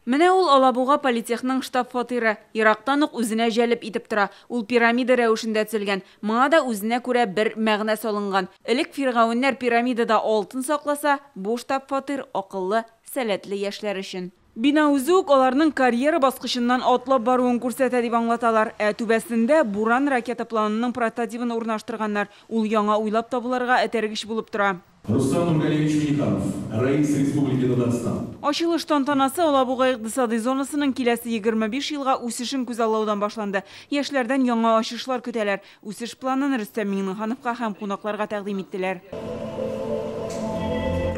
Менә ул Алабуга политехның штаб фатиры. Ирактан ук үзенә җәлеп итеп тора. Ул пирамида рәвешендә төзелгән. Моңа да үзенә күрә бер мәгънә салынган. Элек фиргавеннәр пирамидада алтын сакласа, бу штаб фатир акыллы, сәләтле яшьләр өчен. Бина үзе үк аларның карьера баскычыннан атлап баруын күрсәтә дип аңлаталар. Түбәсендә Буран ракета планының прототипын урнаштырганнар. Ул яңа уйлап табылырга этәргеч булып тора. Руслан Нургалевич Миниханов, Раис Республики Татарстан. Ачылыш тантанасы Алабуга икътисади зонасының киләсе 25 елга үсешен күзаллаудан башланды. Яшьләрдән яңа ачышлар көтәләр. Үсеш планын Рөстәм Миңнехановка һәм кунакларга тәкъдим иттеләр.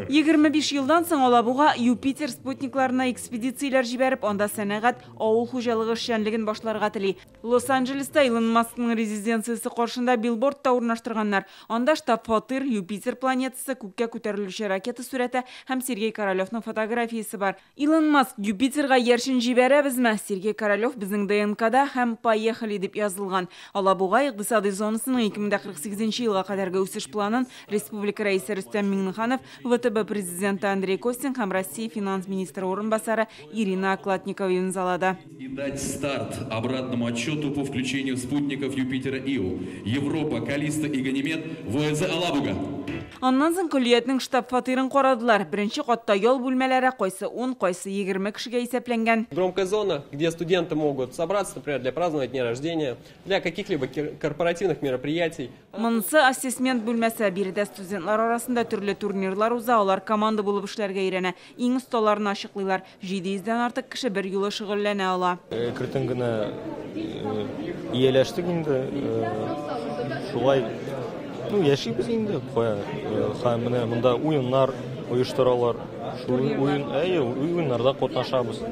25 елдан соң Алабуга Юпитер спутникларына экспедицияләр җибәреп, анда сәнәгать, авыл хуҗалыгы эшчәнлеген башларга тели. Лос-Анджелеста Илон Маскның резиденциясе каршында билборд та урнаштырганнар. Анда штаб-фатир, Юпитер планетасы, күккә күтәрелүче ракета сурәте һәм Сергей Королевның фотографиясе бар. Илон Маск Юпитерга яршын җибәрәбезме? Сергей Королев безнең ДНКда һәм поехали дип язылган. Алабуга икътисади зонасының 2048 елга кадәрге үсеш планын республика рәисе Рөстәм Миңнеханов, ВТБ президенты Андрей Костин һәм Россия финанс министры орынбасары Ирина Аклатникова имзалады. И дать старт обратному отчету по включению спутников Юпитера Ио, Европа, Калиста и Ганимед в ОЭЗ Алабуга. Аннан соң күллиятның штаб-фатирын карадылар. Беренче катта ял бүлмәләре кайсы 10, кайсы 20 кешегә исәпләнгән. Громкая зона, где студенты могут собраться, например, для празднования дня рождения, для каких-либо корпоративных мероприятий. Монысы ассессмент бүлмәсе. Биредә студентлар арасында төрле турнирлар уза, алар команда булып эшләргә өйрәнә. Иң осталарны ачыклыйлар. 700-дән артык кеше бер юлы шөгыльләнә ала. Кертен генә ияләштек инде. Шулай яшибез инде. Һәм менә монда уеннар оештыралар. Шул уеннарда катнашабыз.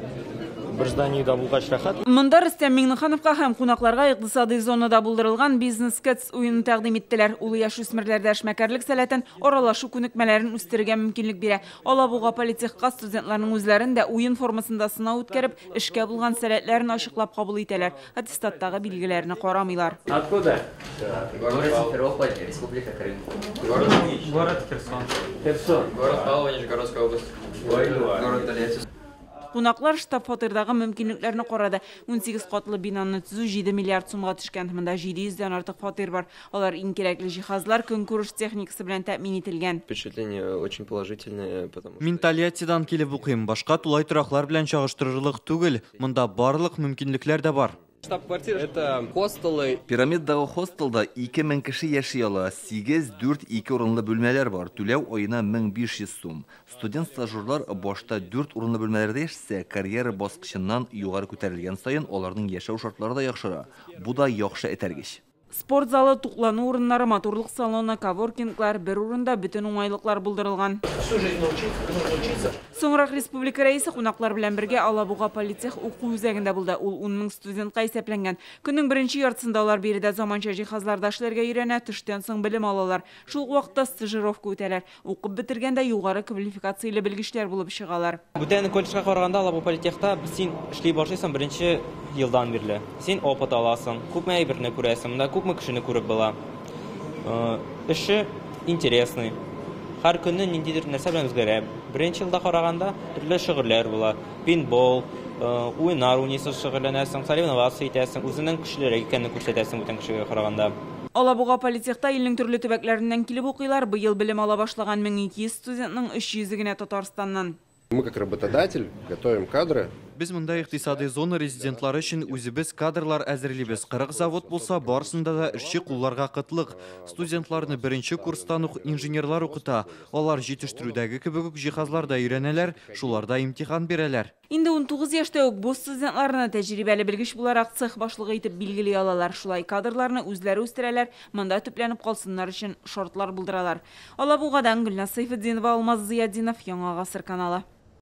Бер зданиедә булгач рәхәт. Монда Рөстәм Миңнехановка һәм кунакларга икътисади зонада булдырылган бизнес-кэтс уенын тәкъдим иттеләр. Ул яшүсмерләрдә эшмәкәрлек сәләтен, аралашу күнекмәләрен үстерергә мөмкинлек бирә. Алабуга политехка студентларның үзләрен дә уен формасында сынау үткәреп, эшкә булган сәләтләрен ачыклап кабул итәләр. Аттестаттагы билгеләрне карамыйлар. Откуда? Город Симферополь, Республика Крым. Город Херсон. Город Павлова, Нижегородская область. Город Толец. Кунаклар штаб-фатирдагы мөмкинлекләрне карады. 18 катлы бинаны төзү 7 миллиард сумга төшкән. Монда 700-дән артык фатир бар. Алар иң кирәкле җиһазлар, көнкүреш техникасы белән тәэмин ителгән. Впечатление очень положительное, потому что Мин Тольяттидан килеп укыйм. Башка тулай тораклар белән чагыштырырлык түгел. Монда барлык мөмкинлекләр дә бар. штаб-квартира это хостелы. Пирамиддагы хостелда 2000 кеше яши ала, 8-4-2 урынлы бүлмәләр бар. Түләү аена 1500 сум. Студент-стажерлар башта 4 урынлы бүлмәләрдә яшисә, карьера баскычыннан югары күтәрелгән саен аларның яшәү шартлары да яхшыра. Бу да яхшы этәргеч. Спорт залы, туклану урыннары, моторлык салоны, коворкинглар, бер урында бүтән уңайлыклар булдырылган. Соңрак республика рәисе кунаклар белән бергә Алабуга политех уку үзәгендә булды. Ул 10 мең студентка исәпләнгән. Көннең беренче яртысында алар биредә заманча җиһазларда эшләргә өйрәнә, төштән соң белем алалар. Шул вакытта стажировка үтәләр. Укып бетергәндә югары квалификацияле белгечләр булып чыгалар. Бүтән колледжга караганда Алабуга политехта син эшли башлыйсың беренче елдан бирле. Син опыт аласың, күпме әйберне күрәсең, монда күпме кешене күреп була. Эше интересный. Һәр көнне ниндидер нәрсә белән үзгәрә. Беренче елда караганда төрле шөгыльләр була. Пинбол, уеннар уйныйсың, шөгыльләнәсең, соревновация итәсең, үзенең көчлерәк икәнен күрсәтәсең бүтән кешегә караганда. Алабуга политехта илнең төрле төбәкләреннән килеп укыйлар. Быел белем ала башлаган 1200 студентның 300 генә Татарстаннан. Мы как работодатель готовим кадры. Без монда икътисади зона резидентлары өчен үзебез кадрлар әзерлибез. 40 завод булса, барысында да эшче кулларга кытлык. Студентларны беренче курстан ук инженерлар укыта. Алар җитештерүдәге кебек үк җиһазларда өйрәнәләр, шуларда имтихан бирәләр. Инде 19 яшьтә үк бу студентларны тәҗрибәле белгеч буларак цех башлыгы итеп билгели алалар. Шулай кадрларны үзләре үстерәләр, монда төпләнеп калсыннар өчен шартлар булдыралар. Алабугадан Гөлнас Сайфетдинова, Алмаз Зыяддинов, Яңа гасыр каналы.